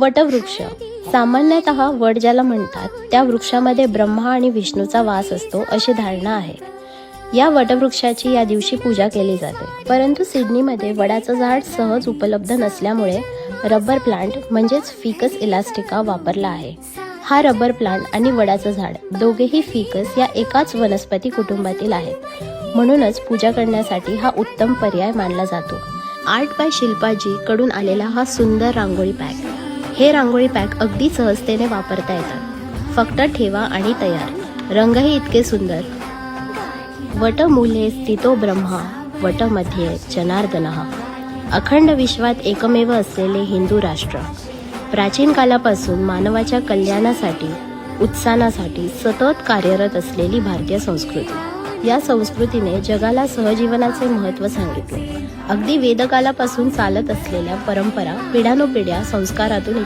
वटवृक्ष सामान्यतः वड ज्याला म्हणतात त्या वृक्षामध्ये ब्रह्मा आणि विष्णूचा वास असतो अशी धारणा आहे. या वटवृक्षाची या दिवशी पूजा केली जाते. परंतु सिडनीमध्ये वडाचं झाड सहज उपलब्ध नसल्यामुळे रबर प्लांट म्हणजेच फिकस इलास्टिका वापरला आहे. हा रबर प्लांट आणि वडाचं झाड दोघेही फिकस या एकाच वनस्पती कुटुंबातील आहेत. म्हणूनच पूजा करण्यासाठी हा उत्तम पर्याय मानला जातो. आर्ट बाय शिल्पाजी कडून आलेला हा सुंदर रांगोळी पॅक. हे रांगोळी पॅक अगदी सहजतेने वापरता येतात. फक्त ठेवा आणि तयार. रंगही इतके सुंदर. वटमूले स्थितो ब्रह्मा वटमध्ये जनार्दनः. अखंड विश्वात एकमेव असलेले हिंदू राष्ट्र प्राचीन कालापासून मानवाच्या कल्याणासाठी उत्साहासाठी सतत कार्यरत असलेली भारतीय संस्कृती. या संस्कृतीने जगाला सहजीवनाचे महत्त्व सांगितले. अगदी वेदकालापासून चालत असलेल्या परंपरा पिढ्यानोपिढ्या संस्कारातून